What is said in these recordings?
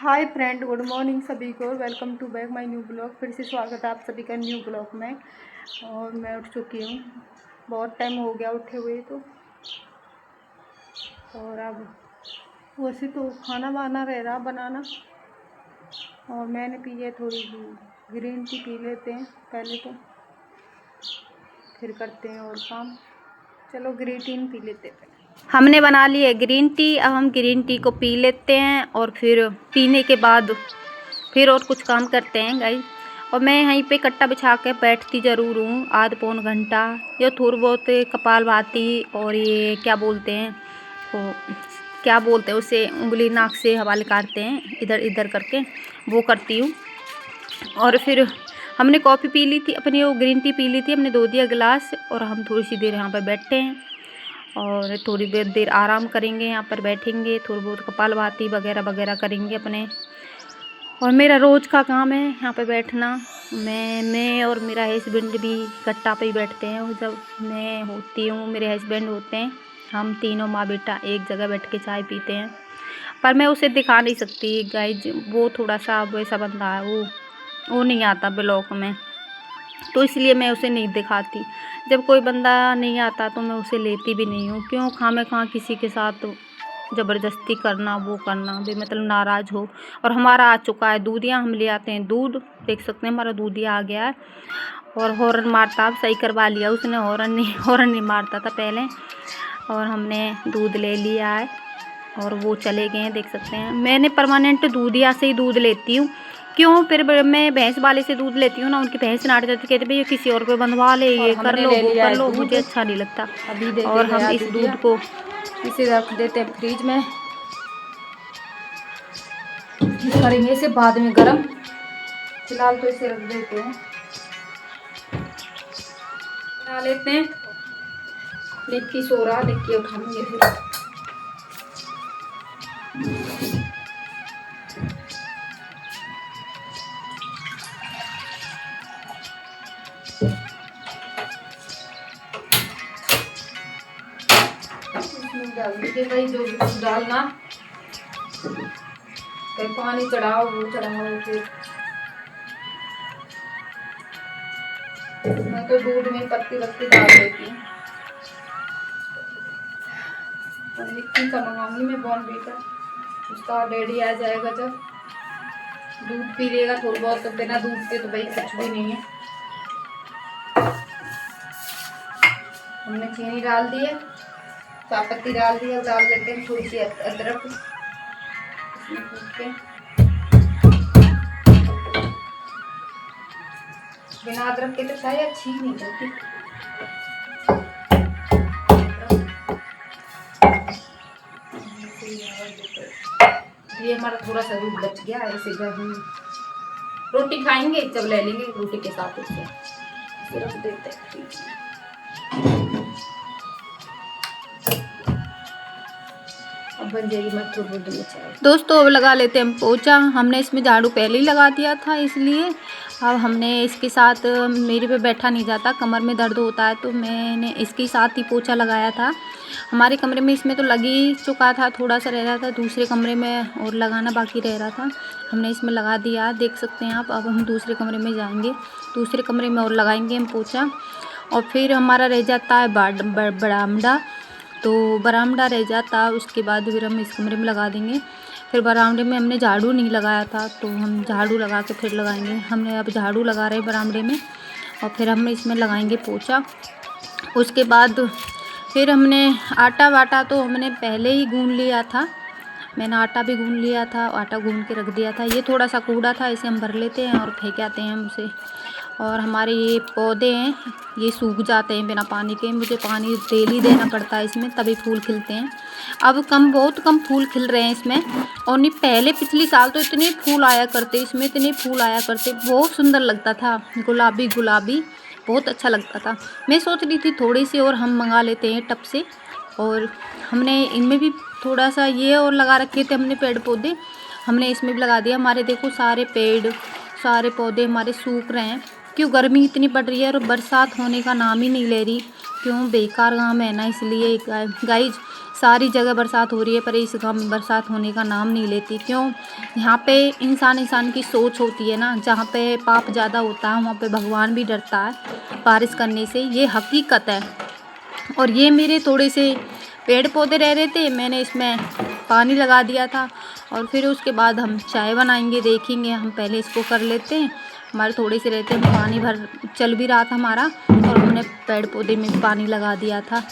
Hi friend, good morning सभी को। Welcome to back my new blog. फिर से स्वागत है आप सभी का न्यू ब्लॉग में। और मैं उठ चुकी हूँ, बहुत टाइम हो गया उठे हुए तो। और अब वैसे तो खाना वाना रह रहा बनाना, और मैंने पी है थोड़ी ग्रीन टी। पी लेते हैं पहले तो, फिर करते हैं और काम। चलो ग्रीन टी पी लेते हैं। हमने बना ली है ग्रीन टी। अब हम ग्रीन टी को पी लेते हैं और फिर पीने के बाद फिर और कुछ काम करते हैं गाइस। और मैं यहीं पे कट्टा बिछा के बैठती ज़रूर हूँ आध पौन घंटा, या थोड़ी बहुत कपालभाति और ये क्या बोलते हैं वो, क्या बोलते हैं उसे, उंगली नाक से हवा निकालते हैं इधर इधर करके, वो करती हूँ। और फिर हमने कॉफ़ी पी ली थी अपनी, वो ग्रीन टी पी ली थी, हमने 2 दिया गिलास। और हम थोड़ी सी देर यहाँ पर बैठे हैं और थोड़ी देर आराम करेंगे, यहाँ पर बैठेंगे, थोड़ी बहुत कपालभाति वगैरह वगैरह करेंगे अपने। और मेरा रोज़ का काम है यहाँ पे बैठना। मैं और मेरा हस्बैंड भी कट्टा पे ही बैठते हैं। और जब मैं होती हूँ, मेरे हस्बैंड होते हैं, हम तीनों माँ बेटा एक जगह बैठ के चाय पीते हैं। पर मैं उसे दिखा नहीं सकती गाइज, वो थोड़ा सा वैसा बंदा है, वो नहीं आता ब्लॉग में, तो इसलिए मैं उसे नहीं दिखाती। जब कोई बंदा नहीं आता तो मैं उसे लेती भी नहीं हूँ। क्यों खामे किसी के साथ ज़बरदस्ती करना, वो करना भी, मतलब नाराज़ हो। और हमारा आ चुका है दूधिया, हम ले आते हैं दूध। देख सकते हैं हमारा दूधिया आ गया है। और हॉर्न मारता, अब सही करवा लिया उसने, हॉर्न नहीं मारता था पहले। और हमने दूध ले लिया है और वो चले गए हैं, देख सकते हैं। मैंने परमानेंट दूधिया से ही दूध लेती हूँ। क्यों, फिर मैं भैंस वाले से दूध लेती हूँ ना, उनकी भैंस नाट जाती, कहते भैया किसी और पे बंधवा ले, ये कर लो वो कर लो, मुझे अच्छा नहीं लगता। और हम इस दूध को इसे रख देते हैं फ्रिज में, करेंगे इसे बाद में गर्म। फिलहाल तो इसे रख देते हैं, बना लेते हैं। निक्की सो रहा, निक्की उठाएंगे फिर। डाल दीजिए भाई, जो भी कुछ डालना, फिर पानी चढ़ाओ, वो चढ़ाओ। फिर मैं तो दूध में पत्ती डाल देती हूँ। और निक्की का मंगाऊंगी मैं बॉर्नवीटा, उसका डैडी आ जाएगा जब दूध पी लेगा थोड़ा बहुत, तो बिना दूध के तो भाई कुछ भी नहीं है। हमने चीनी डाल दी है, चाय पत्ती डाल दी है, डाल देते हैं थोड़ी सी अदरक इसमें कूट के। बिना अदरक के तो चाय अच्छी नहीं बनती। ये हमारा थोड़ा सा दूध बच गया, ऐसे हम रोटी खाएंगे जब ले लेंगे, रोटी के साथ उसे रख देते हैं। बन जाएगी मत थोड़ी दूध में चाय। दोस्तों अब लगा लेते हैं हम पोछा। हमने इसमें झाड़ू पहले ही लगा दिया था, इसलिए अब हमने इसके साथ, मेरे पे बैठा नहीं जाता, कमर में दर्द होता है, तो मैंने इसके साथ ही पोछा लगाया था। हमारे कमरे में इसमें तो लग ही चुका था, थोड़ा सा रह रहा था, दूसरे कमरे में और लगाना बाकी रह रहा था। हमने इसमें लगा दिया, देख सकते हैं आप। अब हम दूसरे कमरे में जाएंगे, दूसरे कमरे में और लगाएंगे हम पोछा। और फिर हमारा रह जाता है बरामदा, तो बरामदा रह जाता, उसके बाद फिर हम इस कमरे में लगा देंगे। फिर बरामदे में हमने झाड़ू नहीं लगाया था, तो हम झाड़ू लगा के फिर लगाएंगे। हमने अब झाड़ू लगा रहे हैं बरामदे में, और फिर हम इसमें लगाएंगे पोछा। उसके बाद फिर हमने आटा वाटा तो हमने पहले ही गूंद लिया था, मैंने आटा भी गूंद लिया था, आटा गूंद के रख दिया था। ये थोड़ा सा कूड़ा था, इसे हम भर लेते हैं और फेंक आते हैं हम उसे। और हमारे ये पौधे हैं, ये सूख जाते हैं बिना पानी के, मुझे पानी डेली देना पड़ता है इसमें, तभी फूल खिलते हैं। अब बहुत कम फूल खिल रहे हैं इसमें। और नहीं, पहले पिछली साल तो इतने फूल आया करते इसमें, इतने फूल आया करते, बहुत सुंदर लगता था, गुलाबी गुलाबी, बहुत अच्छा लगता था। मैं सोच रही थी थोड़ी सी और हम मंगा लेते हैं टब से। और हमने इनमें भी थोड़ा सा ये और लगा रखे थे हमने पेड़ पौधे, हमने इसमें भी लगा दिया। हमारे देखो सारे पेड़ सारे पौधे हमारे सूख रहे हैं। क्यों, गर्मी इतनी पड़ रही है और बरसात होने का नाम ही नहीं ले रही। क्यों, बेकार काम है ना, इसलिए गाइज सारी जगह बरसात हो रही है, पर इस गाँव में बरसात होने का नाम नहीं लेती। क्यों? यहाँ पे इंसान की सोच होती है ना, जहाँ पे पाप ज़्यादा होता है वहाँ पे भगवान भी डरता है बारिश करने से, ये हकीकत है। और ये मेरे थोड़े से पेड़ पौधे रह रहे थे, मैंने इसमें पानी लगा दिया था। और फिर उसके बाद हम चाय बनाएंगे, देखेंगे। हम पहले इसको कर लेते हैं, हमारे थोड़े से रहते हैं, पानी भर चल भी रहा था हमारा, और हमने पेड़ पौधे में भी पानी लगा दिया था।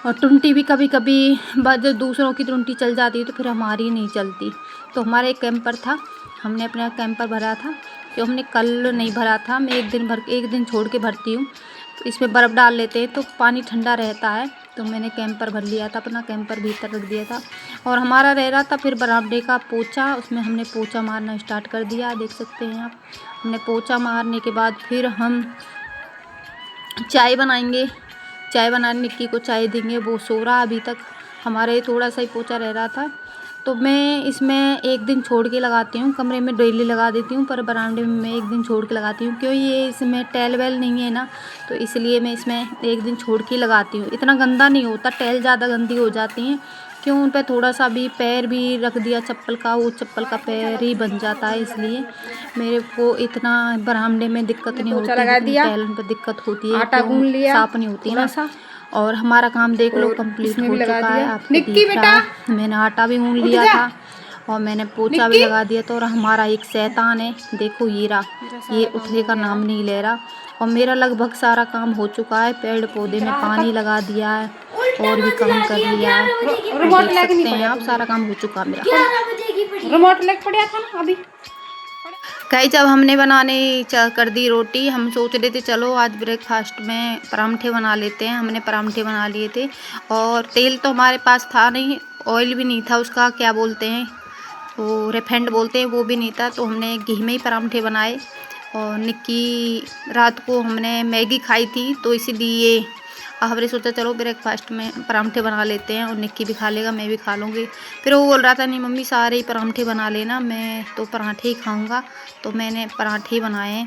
और टुंटी भी कभी कभी जब दूसरों की टुंटी चल जाती है तो फिर हमारी नहीं चलती। तो हमारा एक कैंपर था, हमने अपना कैंपर भरा था, जो हमने कल नहीं भरा था, मैं एक दिन छोड़ के भरती हूँ। तो इसमें बर्फ़ डाल लेते हैं तो पानी ठंडा रहता है। तो मैंने कैंपर भर लिया था, अपना कैंपर भीतर रख दिया था। और हमारा रह रहा था फिर बरामदे का पोछा, उसमें हमने पोछा मारना स्टार्ट कर दिया, देख सकते हैं आप। हमने पोछा मारने के बाद फिर हम चाय बनाएंगे, चाय बनाने निक्की को चाय देंगे, वो सो रहा अभी तक। हमारे थोड़ा सा ही पोछा रह रहा था, तो मैं इसमें एक दिन छोड़ के लगाती हूँ। कमरे में डेली लगा देती हूँ, पर बरामदे में मैं एक दिन छोड़ के लगाती हूँ, क्यों ये इसमें टैल वैल नहीं है ना, तो इसलिए मैं इसमें एक दिन छोड़ के लगाती हूँ। इतना गंदा नहीं होता, टैल ज़्यादा गंदी हो जाती हैं, क्यों उन पर थोड़ा सा भी पैर भी रख दिया चप्पल का, वो चप्पल का पैर ही बन जाता है। इसलिए मेरे को इतना बरामदे में दिक्कत नहीं होती, जितनी टैल पर दिक्कत होती है, आटा गूंद लिया साफ नहीं होती ना। सा। और हमारा काम देख लो कंप्लीट हो चुका है, आपको दिख रहा है। मैंने आटा भी गूंद लिया था और मैंने पोछा भी लगा दिया था। और हमारा एक शैतान है, देखो ये रहा, ये उठने का नाम नहीं ले रहा। और मेरा लगभग सारा काम हो चुका है, पेड़ पौधे में पानी लगा दिया है और भी काम कर लिया है, देख सकते हैं आप, सारा काम हो चुका मेरा। रिमोट लेके पड़ा था ना अभी। कई जब हमने बनाने कर दी रोटी, हम सोच रहे थे चलो आज ब्रेकफास्ट में परांठे बना लेते हैं। हमने परांठे बना लिए थे, और तेल तो हमारे पास था नहीं, ऑयल भी नहीं था, उसका क्या बोलते हैं वो, रिफाइंड बोलते हैं, वो भी नहीं था। तो हमने घी में ही परांठे बनाए। और निक्की रात को हमने मैगी खाई थी, तो इसीलिए हमने सोचा चलो ब्रेकफास्ट में परांठे बना लेते हैं, और निक्की भी खा लेगा, मैं भी खा लूँगी। फिर वो बोल रहा था नहीं मम्मी सारे ही परांठे बना लेना, मैं तो परांठे ही खाऊंगा। तो मैंने परांठे बनाए,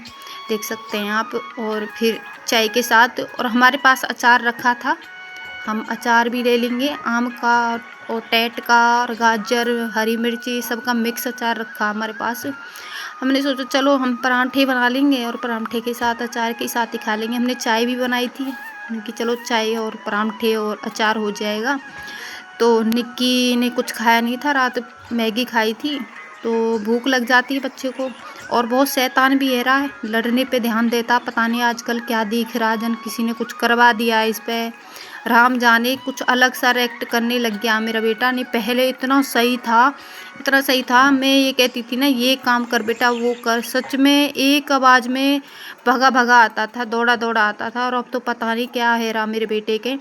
देख सकते हैं आप। और फिर चाय के साथ, और हमारे पास अचार रखा था, हम अचार भी ले लेंगे, आम का और टैट का और गाजर हरी मिर्ची सबका मिक्स अचार रखा हमारे पास। हमने सोचा चलो हम परांठे बना लेंगे, और परांठे के साथ अचार के साथ ही खा लेंगे। हमने चाय भी बनाई थी कि चलो चाय और परांठे और अचार हो जाएगा। तो निक्की ने कुछ खाया नहीं था, रात मैगी खाई थी, तो भूख लग जाती है बच्चे को। और बहुत शैतान भी है रहा है, लड़ने पे ध्यान देता, पता नहीं आजकल क्या दिख रहा, जन किसी ने कुछ करवा दिया इस पे, राम जाने कुछ अलग सा रिएक्ट करने लग गया मेरा बेटा। नहीं पहले इतना सही था, इतना सही था, मैं ये कहती थी ना ये काम कर बेटा वो कर, सच में एक आवाज़ में भगा भगा आता था, दौड़ा दौड़ा आता था। और अब तो पता नहीं क्या है रहा मेरे बेटे के।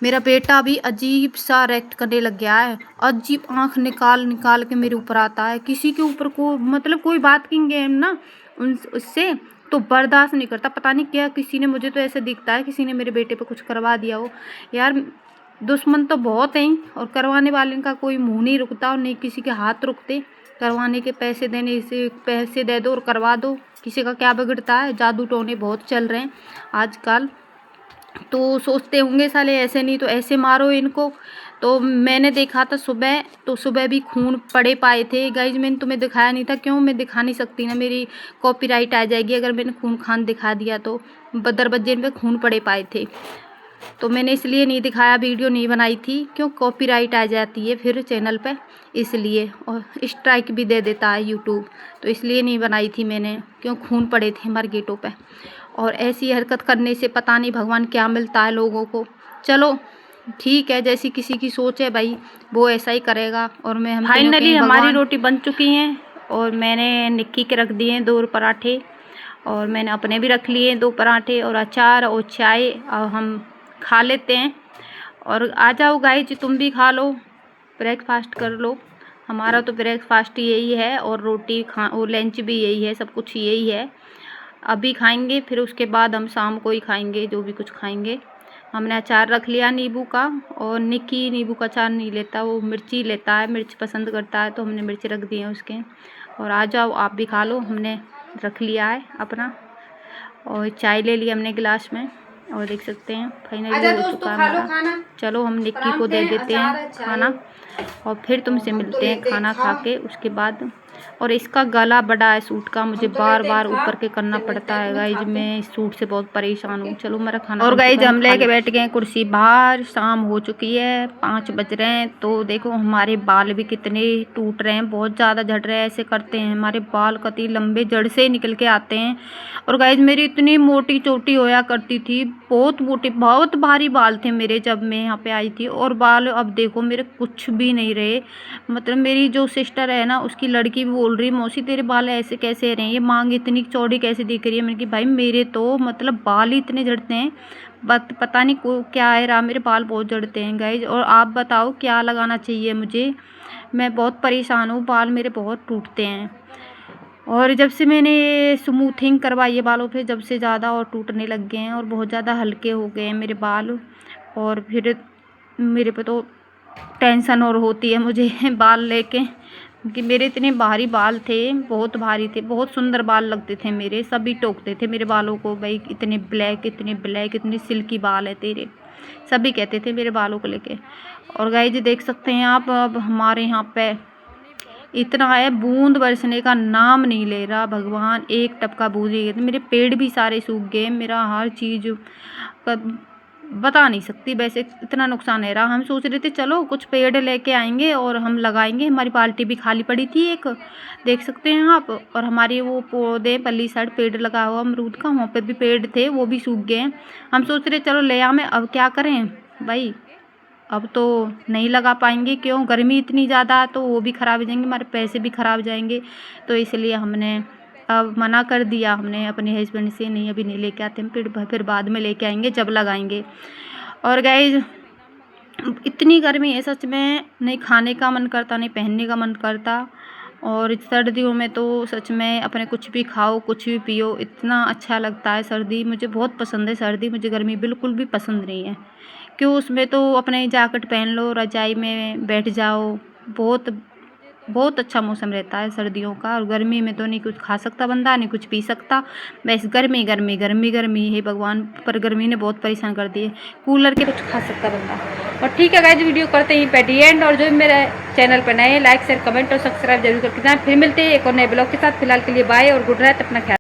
मेरा बेटा भी अजीब सा रिएक्ट करने लग गया है, अजीब आँख निकाल निकाल के मेरे ऊपर आता है, किसी के ऊपर को मतलब कोई बात कहेंगे ना उससे तो बर्दाश्त नहीं करता। पता नहीं क्या, किसी ने, मुझे तो ऐसे दिखता है किसी ने मेरे बेटे पे कुछ करवा दिया हो। यार दुश्मन तो बहुत हैं, और करवाने वाले का कोई मुंह नहीं रुकता, और नहीं किसी के हाथ रुकते। करवाने के पैसे देने से, पैसे दे दो और करवा दो, किसी का क्या बिगड़ता है। जादू टोने बहुत चल रहे हैं आजकल, तो सोचते होंगे साले ऐसे नहीं तो ऐसे मारो इनको। तो मैंने देखा था सुबह, तो सुबह भी खून पड़े पाए थे गाइज, मैंने तुम्हें दिखाया नहीं था, क्यों मैं दिखा नहीं सकती ना, मेरी कॉपीराइट आ जाएगी अगर मैंने खून खान दिखा दिया तो। दरवाजे पे खून पड़े पाए थे, तो मैंने इसलिए नहीं दिखाया, वीडियो नहीं बनाई थी, क्यों कॉपीराइट आ जाती है फिर चैनल पे, इसलिए। और स्ट्राइक भी दे देता है यूट्यूब, तो इसलिए नहीं बनाई थी मैंने, क्यों खून पड़े थे हमारे गेटों पे। और ऐसी हरकत करने से पता नहीं भगवान क्या मिलता है लोगों को। चलो ठीक है, जैसी किसी की सोच है भाई वो ऐसा ही करेगा। और मैं हम फाइनली हमारी रोटी बन चुकी हैं, और मैंने निक्की के रख दिए हैं 2 पराठे, और मैंने अपने भी रख लिए 2 पराठे और अचार और चाय, और हम खा लेते हैं। और आ जाओ गाइज तुम भी खा लो, ब्रेकफास्ट कर लो। हमारा तो ब्रेकफास्ट यही है, और रोटी और लंच भी यही है, सब कुछ यही है। अभी खाएंगे, फिर उसके बाद हम शाम को ही खाएंगे जो भी कुछ खाएंगे। हमने अचार रख लिया नींबू का, और निक्की नींबू का अचार नहीं लेता, वो मिर्ची लेता है, मिर्च पसंद करता है, तो हमने मिर्च रख दिए हैं उसके। और आ जाओ आप भी खा लो, हमने रख लिया है अपना। और चाय ले ली हमने गिलास में, और देख सकते हैं फाइनली हो चुका है हमारा। चलो हम निक्की को दे देते हैं खाना और फिर तुमसे मिलते हैं खाना खा के उसके बाद। और इसका गला बड़ा है सूट का, मुझे बार बार ऊपर के करना पड़ता है गाइज। मैं इस सूट से बहुत परेशान हूँ। चलो मेरा खाना और गाइज हम लेके बैठ गए कुर्सी बाहर। शाम हो चुकी है, 5 बज रहे हैं। तो देखो हमारे बाल भी कितने टूट रहे हैं, बहुत ज़्यादा झड़ रहे हैं। ऐसे करते हैं हमारे बाल कति लंबे जड़ से निकल के आते हैं। और गाइज मेरी इतनी मोटी चोटी होया करती थी, बहुत मोटे बहुत भारी बाल थे मेरे जब मैं यहाँ पे आई थी। और बाल अब देखो मेरे कुछ भी नहीं रहे। मतलब मेरी जो सिस्टर है ना, उसकी लड़की भी बोल रही मौसी तेरे बाल ऐसे कैसे रहे हैं, ये मांग इतनी चौड़ी कैसे दिख रही है। मैंने कहा भाई मेरे तो मतलब बाल ही इतने झड़ते हैं, पता नहीं को क्या है रहा, मेरे बाल बहुत झड़ते हैं गाइज। और आप बताओ क्या लगाना चाहिए मुझे, मैं बहुत परेशान हूँ, बाल मेरे बहुत टूटते हैं। और जब से मैंने स्मूथिंग करवाई है बालों पे, जब से ज़्यादा और टूटने लग गए हैं और बहुत ज़्यादा हल्के हो गए हैं मेरे बाल। और फिर मेरे पे तो टेंशन और होती है मुझे बाल लेके, क्योंकि मेरे इतने भारी बाल थे, बहुत भारी थे, बहुत सुंदर बाल लगते थे मेरे। सभी टोकते थे मेरे बालों को, भाई इतने ब्लैक इतने सिल्की बाल है तेरे, सभी कहते थे मेरे बालों को लेके। और गाइस देख सकते हैं आप, अब हमारे यहाँ पे इतना है, बूंद बरसने का नाम नहीं ले रहा भगवान, एक टपका बूंद ही। मेरे पेड़ भी सारे सूख गए, मेरा हर चीज़ बता नहीं सकती, वैसे इतना नुकसान है रहा। हम सोच रहे थे चलो कुछ पेड़ लेके आएंगे और हम लगाएंगे। हमारी बाल्टी भी खाली पड़ी थी एक, देख सकते हैं आप। और हमारे वो पौधे पल्ली साइड पेड़ लगा हुआ अमरूद का, वहाँ पे भी पेड़ थे, वो भी सूख गए। हम सोच रहे चलो ले आए, अब क्या करें भाई, अब तो नहीं लगा पाएंगे, क्यों गर्मी इतनी ज़्यादा, तो वो भी ख़राब हो जाएंगे, हमारे पैसे भी ख़राब हो जाएंगे। तो इसलिए हमने अब मना कर दिया हमने अपने हस्बैंड से, नहीं अभी नहीं लेके आते हम, फिर बाद में लेके आएंगे जब लगाएंगे। और गाइज इतनी गर्मी है सच में, नहीं खाने का मन करता, नहीं पहनने का मन करता। और सर्दियों में तो सच में अपने कुछ भी खाओ कुछ भी पियो, इतना अच्छा लगता है। सर्दी मुझे बहुत पसंद है, सर्दी मुझे गर्मी बिल्कुल भी पसंद नहीं है। क्यों, उसमें तो अपने जैकेट पहन लो, रजाई में बैठ जाओ, बहुत बहुत अच्छा मौसम रहता है सर्दियों का। और गर्मी में तो नहीं कुछ खा सकता बंदा, नहीं कुछ पी सकता, बस गर्मी गर्मी गर्मी गर्मी है भगवान। पर गर्मी ने बहुत परेशान कर दिए, कूलर के कुछ खा सकता बंदा। और ठीक है गाइस, वीडियो करते ही पेटी एंड। और जो मेरे चैनल पर नए, लाइक शेयर कमेंट और सब्सक्राइब जरूर करके जाएं। फिर मिलते हैं एक और नए ब्लॉग के साथ। फिलहाल के लिए बाय और गुड नाइट, अपना ख्याल।